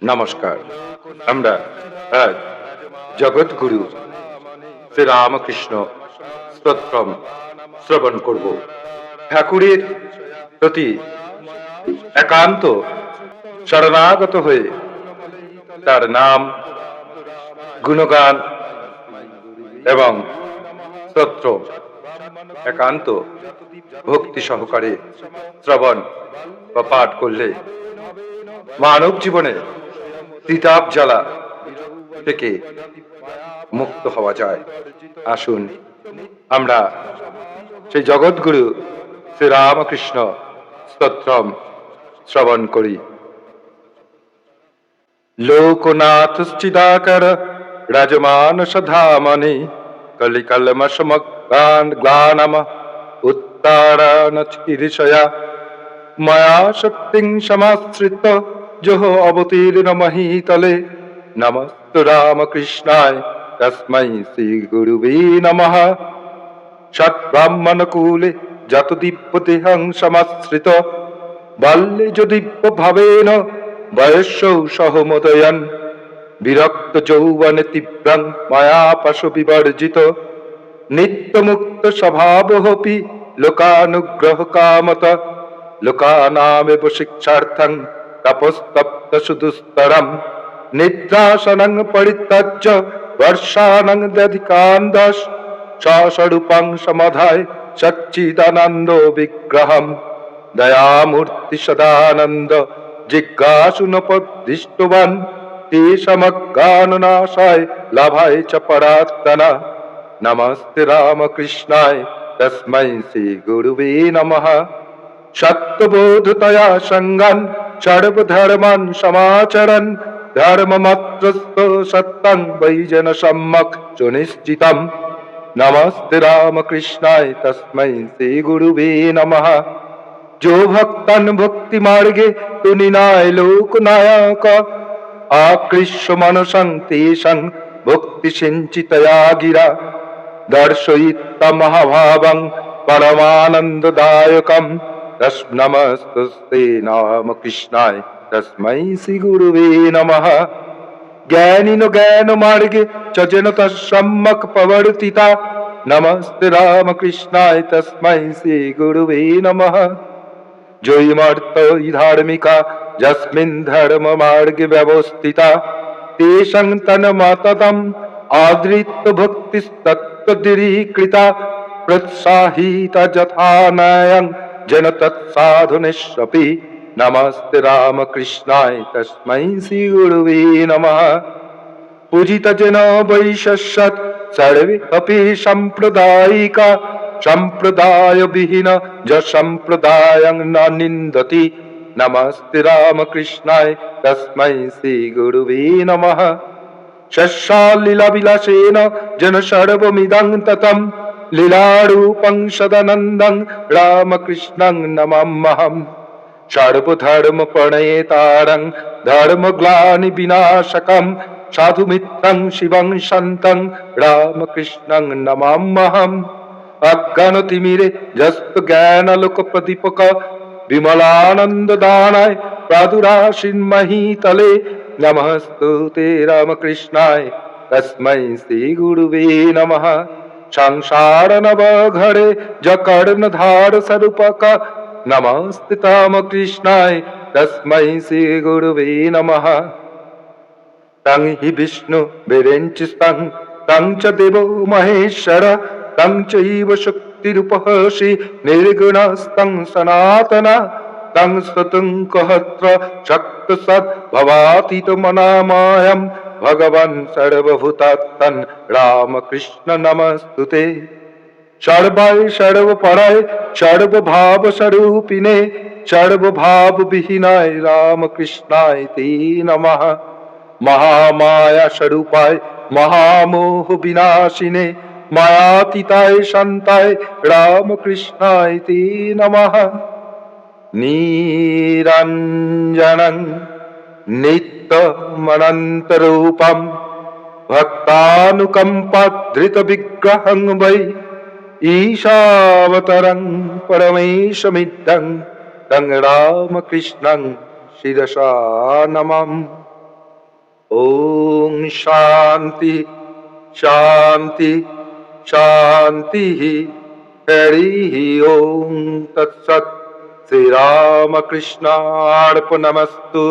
নমস্কার। আমরা আজ জগৎগুরু শ্রী রামকৃষ্ণ স্তোত্রম শ্রবণ করব। ঠাকুরের প্রতি একান্ত শরণাগত হয়ে তার নাম, গুণগান এবং স্তোত্র একান্ত ভক্তি সহকারে শ্রবণ বা পাঠ করলে মানব জীবনে তিতাব জ্বালা থেকে মুক্ত হওয়া যায়। আসুন আমরা সেই জগৎগুরু শ্রী রামকৃষ্ণ স্তোত্রম শ্রবণ করি। লোকনাথশ্চিদাকর রাজমানস ধামনি কলিকলমসমগ্ন গ্লানম উত্তারণ চিকিৎসয়া ময়া শক্তিং সমাশ্রিত জহ অবতীর্ণ মহীতলে। নমস্তু রামকৃষ্ণায় তস্मै শ্রী গুরুবে নমঃ। সৎব্রাহ্মণকুলে যত দিব্যদেহং সমাশ্রিত বাল্যে যদিব্য ভাবেন বয়স্যৌ সহমোদয়ন বিরক্ত যৌবনে তীব্রং মায়া পাশু বিবর্জিত নিত্যমুক্ত স্বভাবোপি লোকানুগ্রহ কামত লোকানামেব শিক্ষার্থং তপস্তপ্ত সুদুস্তরম নিদ্রাসনং পরিত্যজ্য বর্ষানং দধিকান্দশ স্বস্বরূপং সমাধায় সচ্চিদানন্দ বিগ্রহম দয়ামূর্তি সদানন্দ জিজ্ঞাসুনপদিষ্টবান তে সমজ্ঞাননাশায় লাভায় চ পরাত্মনা। নমস্তে রামকৃষ্ণায় তস্मै শ্রী গুরুবে নমঃ। সত্যবোধতয়া সঙ্গান সর্বধর্মান সমাচরণ ধর্মমাত্রস্থ সত্যং বৈজন সম্যক সুনিশ্চিতম। নমস্তে রামকৃষ্ণায় তস্मै শ্রী গুরুবে নমঃ। जो भक्तन भक्ति मार्गे तुनिनाय लोकनायक आकृष्य मनसं तेषां भक्ति सिंचितया गिरा दर्शयित्वा महाभावं परमानन्ददायकं। नमस्ते रामकृष्णाय तस्मै श्री गुरुवे नमः। ज्ञानिनो ज्ञान मार्गे च जन तस्सम्यक् प्रवर्तिता नमस्ते रामकृष्णाय तस्मै श्री गुरुवे नमः। जयमर्त धार्मिका यस्मिन् धर्म मार्गे व्यवस्थिता तेषां तन्मततम् आदृत्य भक्तिस्तत्त्वदीरीकृता प्रोत्साहिता यथा न्यायं जन तत्साधनेष्वपि। नमस्ते रामकृष्णाय तस्मै श्री गुरुवे नमः। पूजित जन वैशस्यत् सर्वे अपि साम्प्रदायिका संप्रदाय विहीन ज संप्रदायं न निन्दति। नमस्ते रामकृष्णाय तस्मै श्री गुरुवे नमः। शस्यालीला विलासेन जन सर्वमिदं ततं लीलारूपं सदानन्दं रामकृष्णं नमाम्यहम्। सर्वधर्म प्रणेतारं धर्मग्लानि विनाशकं साधुमित्रं शिवं शान्तं रामकृष्णं नमाम्यहम्। अज्ञानतिमिरे जस्त ज्ञानालोक प्रदीपक विमलानंद दानाय प्रादुराशिन्महीतले। नमस्तुते रामकृष्णाय तस्मै श्री गुरुवे नमः। संसार नवघरे जकर्णधार स्वरूपक नमस्ते रामकृष्णाय तस्मै श्री गुरुवे नमः। तं हि विष्णु विरेञ्चिस्तं तं च देवो महेश्वर तं चैव शक्तिरूपः श्री निर्गुणस्तं सनातन तं स्तुतं कहत्र शक्तसद्भवातीतमनामायं भगवन् सर्वभूतात्मन् रामकृष्ण नमस्तुते। सर्वाय सर्वपराय सर्वभावस्वरूपिणे सर्वभावविहीनाय रामकृष्णाय ते नमः। महामाया स्वरूपाय महामोह विनाशिने मायातीताय शान्ताय रामकृष्णाय ते नमः। निरञ्जनं नित्यमनन्तरूपं भक्तानुकम्पाधृतविग्रहं वै ईशावतरं परमेशमिद्धं तं रामकृष्णं शिरसा नमामि। ওম শান্তি শান্তি শান্তি। হরি ওম তৎসৎ। শ্রীরামকৃষ্ণার্পণমস্তু।